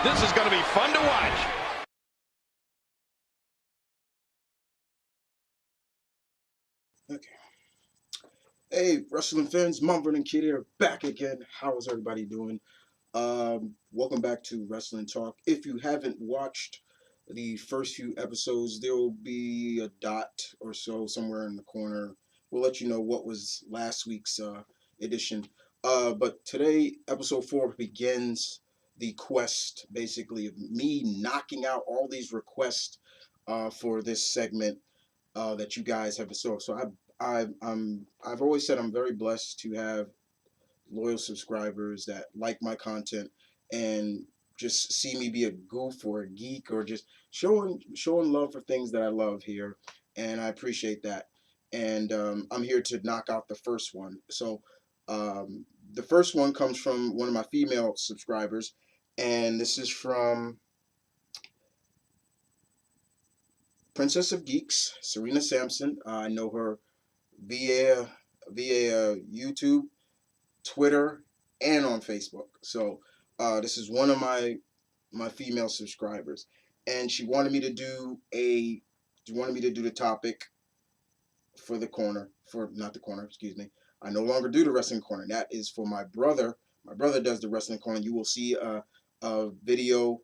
This is going to be fun to watch. Okay. Hey, wrestling fans, Mumford and Kid here, back again. How is everybody doing? Welcome back to Wrestling Talk. If you haven't watched the first few episodes, there will be a dot or so somewhere in the corner. We'll let you know what was last week's edition. But today, episode 4 begins the quest, basically, of me knocking out all these requests for this segment that you guys have bestowed. So I've always said I'm very blessed to have loyal subscribers that like my content and just see me be a goof or a geek or just showing love for things that I love here, and I appreciate that. And I'm here to knock out the first one. So the first one comes from one of my female subscribers, and this is from Princess of Geeks, Serena Sampson. I know her via YouTube, Twitter, and on Facebook. So this is one of my female subscribers, and she wanted me to do the topic for the corner, for not the corner, excuse me. I no longer do the wrestling corner. That is for my brother. My brother does the wrestling corner. You will see a video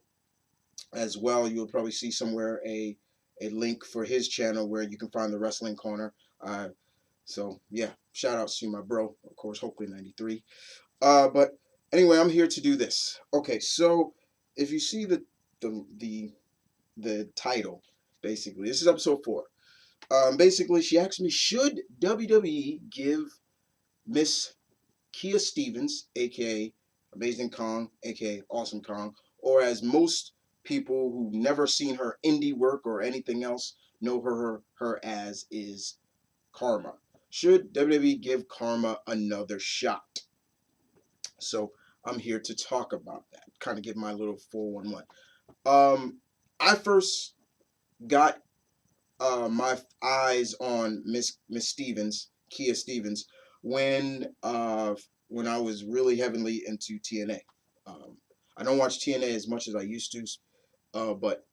as well. You'll probably see somewhere a link for his channel where you can find the wrestling corner. So yeah, shout out to my bro, of course, Hopefully 93. But anyway, I'm here to do this. Okay, so if you see the title, basically, this is episode 4. Basically, she asked me, should WWE give Miss Kia Stevens, aka Amazing Kong, aka Awesome Kong, or as most people who never seen her indie work or anything else know her as, is Kharma. Should WWE give Kharma another shot? So I'm here to talk about that. Kind of give my little 411. I first got my eyes on Miss Stevens, Kia Stevens, when I was really heavily into TNA. I don't watch TNA as much as I used to, but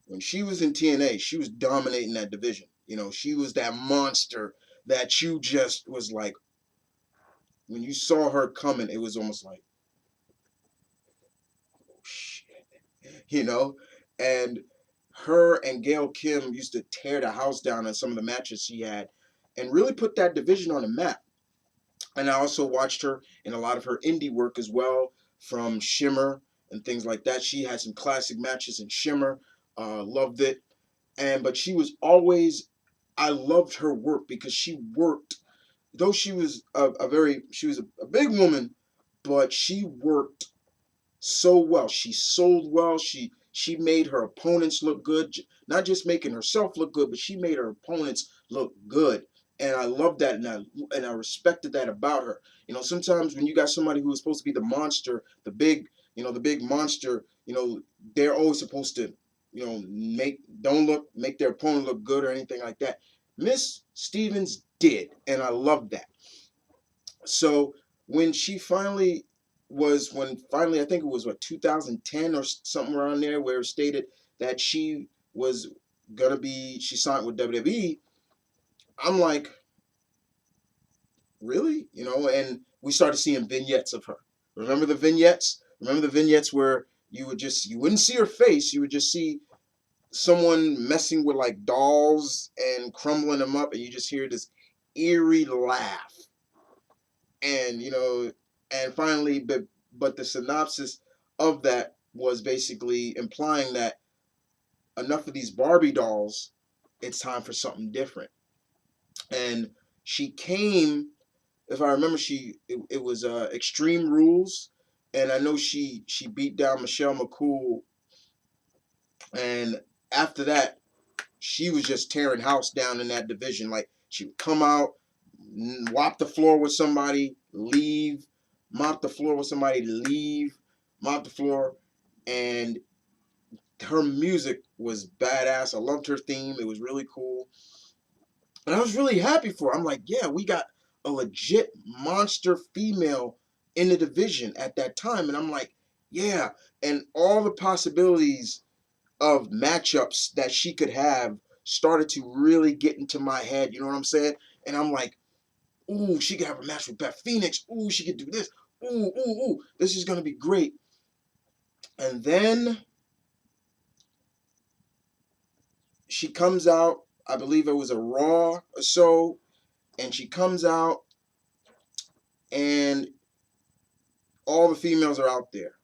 when she was in TNA, she was dominating that division. You know, she was that monster that you just was like, when you saw her coming, it was almost like, oh shit, you know? And her and Gail Kim used to tear the house down in some of the matches she had and really put that division on the map. And I also watched her in a lot of her indie work as well, from Shimmer and things like that. She had some classic matches in Shimmer. Loved it. But she was always, I loved her work because she worked, though she was a big woman, but she worked so well. She sold well. She made her opponents look good. Not just making herself look good, but she made her opponents look good. And I love that, and I respected that about her. You know, sometimes when you got somebody who is supposed to be the monster, the big monster, they're always supposed to, make their opponent look good or anything like that. Miss Stevens did, and I love that. So when she finally I think it was 2010 or something around there, where it stated that she signed with WWE, I'm like, really? And we started seeing vignettes of her. Remember the vignettes? Remember the vignettes where you wouldn't see her face, you would just see someone messing with like dolls and crumbling them up, and you just hear this eerie laugh. And and finally, but the synopsis of that was basically implying that enough of these Barbie dolls, it's time for something different. And she came, if I remember, it was Extreme Rules, and I know she beat down Michelle McCool, and after that, she was just tearing house down in that division. Like, she would come out, wop the floor with somebody, leave, mop the floor with somebody, leave, mop the floor, and her music was badass. I loved her theme. It was really cool. And I was really happy for her. I'm like, yeah, we got a legit monster female in the division at that time. And I'm like, Yeah, and all the possibilities of matchups that she could have started to really get into my head. You know what I'm saying? And I'm like, ooh, she could have a match with Beth Phoenix. Ooh, she could do this. Ooh, ooh, ooh, this is gonna be great. And then she comes out. I believe it was a Raw or so, and she comes out, and all the females are out there.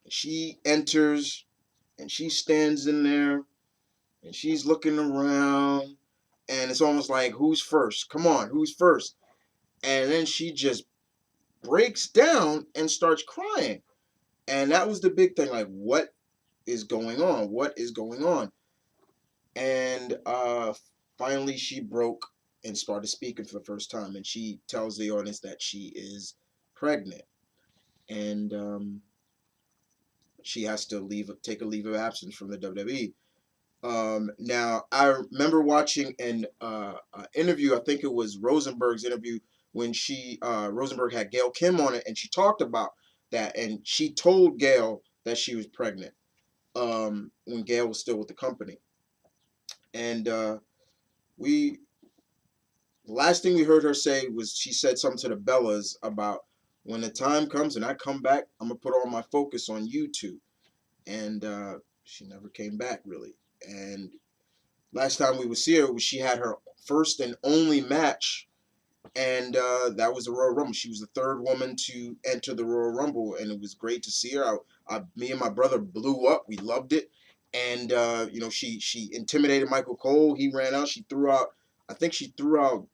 She enters, and she stands in there, and she's looking around, and it's almost like, who's first? Come on, who's first? And then she just breaks down and starts crying. And that was the big thing. Like, what is going on? What is going on? And finally, she broke and started speaking for the first time. And she tells the audience that she is pregnant. And she has to take a leave of absence from the WWE. Now, I remember watching an interview. I think it was Rosenberg's interview when Rosenberg had Gail Kim on it, and she talked about that, and she told Gail that she was pregnant when Gail was still with the company. And we the last thing we heard her say was she said something to the Bellas about, when the time comes and I come back, I'm gonna put all my focus on you two. And she never came back really. And last time we would see her, she had her first and only match, and that was the Royal Rumble. She was the third woman to enter the Royal Rumble, and it was great to see her. Me and my brother blew up. We loved it, and she intimidated Michael Cole. He ran out. She threw out. I think she threw out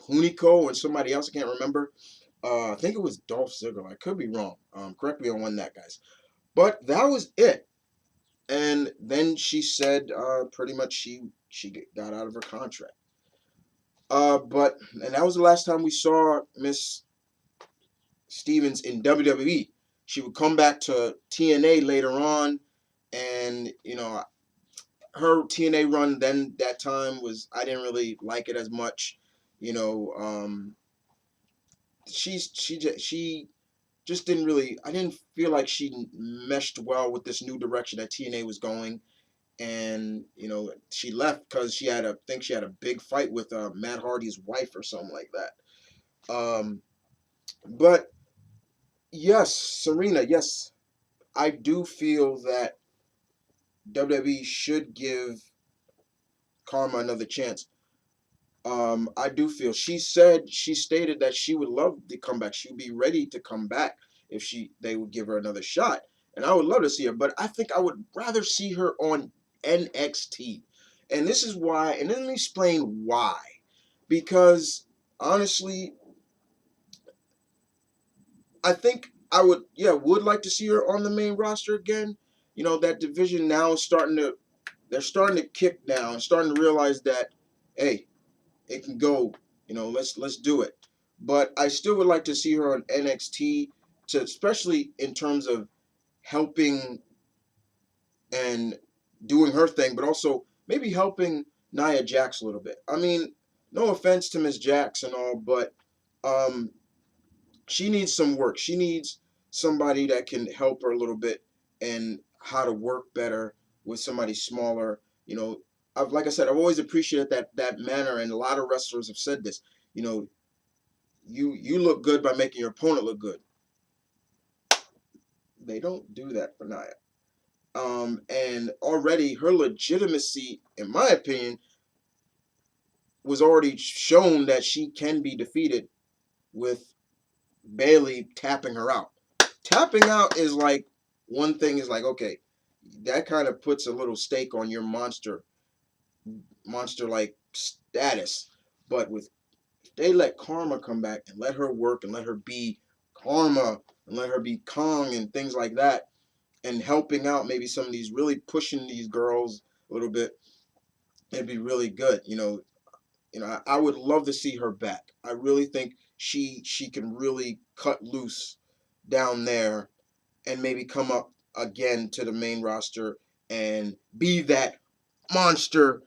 Hunico and somebody else. I can't remember. I think it was Dolph Ziggler. I could be wrong. Correct me on that, guys. But that was it. And then she said pretty much she got out of her contract. And that was the last time we saw Miss Stevens in WWE. She would come back to TNA later on, and her TNA run then that time was, I didn't really like it as much. You know, she just didn't really. I didn't feel like she meshed well with this new direction that TNA was going. And she left because I think she had a big fight with Matt Hardy's wife or something like that. But yes, Serena, yes, I do feel that WWE should give Kharma another chance. I do feel she stated that she would love to come back. She would be ready to come back if they would give her another shot. And I would love to see her, but I think I would rather see her on NXT. And this is why, and let me explain why. Because honestly, I think I would like to see her on the main roster again. That division now is they're starting to kick now and starting to realize that, hey, it can go. Let's do it. But I still would like to see her on NXT, especially in terms of helping and doing her thing, but also maybe helping Nia Jax a little bit. I mean, no offense to Miss Jax and all, but um, she needs some work. She needs somebody that can help her a little bit and how to work better with somebody smaller. Like I said, I've always appreciated that manner, and a lot of wrestlers have said this. You know, you look good by making your opponent look good. They don't do that for Nia. And already her legitimacy, in my opinion, was already shown that she can be defeated with Bayley tapping her out. Tapping out is like, one thing is like, okay, that kind of puts a little stake on your monster like status. But if they let Kharma come back and let her work and let her be Kharma and let her be Kong and things like that, and helping out maybe some of these, really pushing these girls a little bit, it'd be really good. I would love to see her back. I really think she can really cut loose down there and maybe come up again to the main roster and be that monster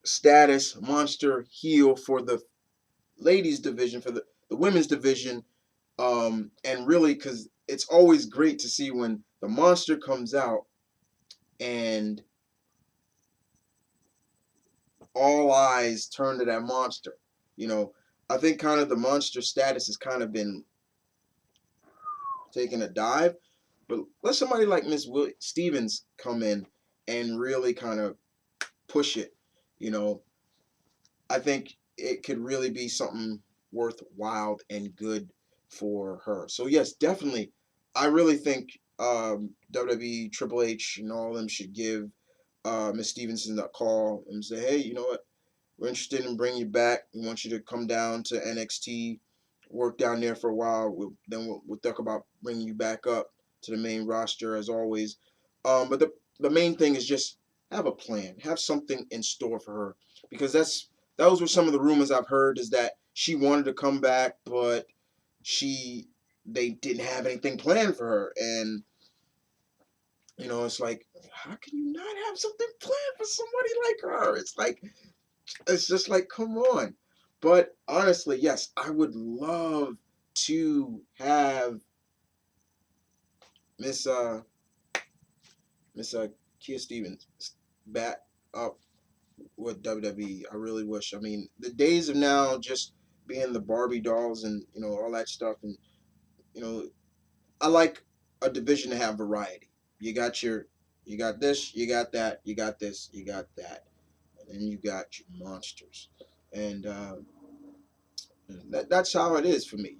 status, monster heel for the ladies division, for the women's division, And really, because it's always great to see when the monster comes out and all eyes turn to that monster. You know, I think kind of the monster status has kind of been taking a dive, but let somebody like Miss Stevens come in and really kind of push it. You know, I think it could really be something worthwhile and good for her. So yes, definitely, I really think WWE, Triple H, and all of them should give Miss Stevenson a call and say, hey, you know what? We're interested in bringing you back. We want you to come down to NXT, work down there for a while. We'll talk about bringing you back up to the main roster as always. But the main thing is just have a plan, have something in store for her, because those were some of the rumors I've heard, is that she wanted to come back, but they didn't have anything planned for her. And it's like, how can you not have something planned for somebody like her? It's just like, come on. But honestly, yes, I would love to have Miss Miss Kia Stevens back up with WWE. I really wish. I mean, the days of now just being the Barbie dolls and all that stuff, and you know, I like a division to have variety. You got this, you got that, you got this, you got that, and then you got your monsters, and that's how it is for me.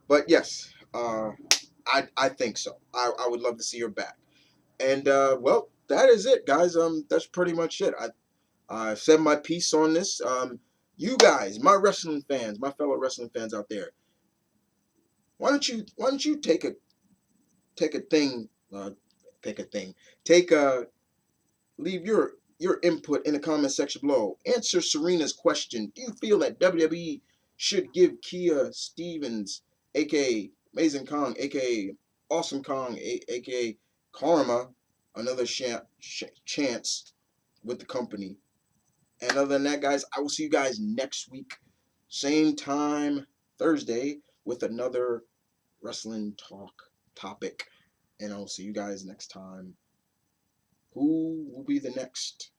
But yes, I think so. I would love to see her back. And well, that is it, guys. That's pretty much it. I said my piece on this. You guys, my wrestling fans, my fellow wrestling fans out there, why don't you take a thing, pick a thing, take a leave your input in the comment section below. Answer Serena's question. Do you feel that WWE should give Kia Stevens, aka Amazing Kong, aka Awesome Kong, aka Kharma, another chance with the company? And other than that, guys, I will see you guys next week, same time, Thursday, with another wrestling talk topic. And I'll see you guys next time. Who will be the next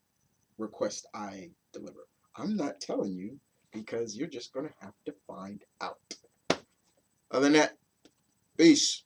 request I deliver? I'm not telling you, because you're just going to have to find out. Other than that, peace.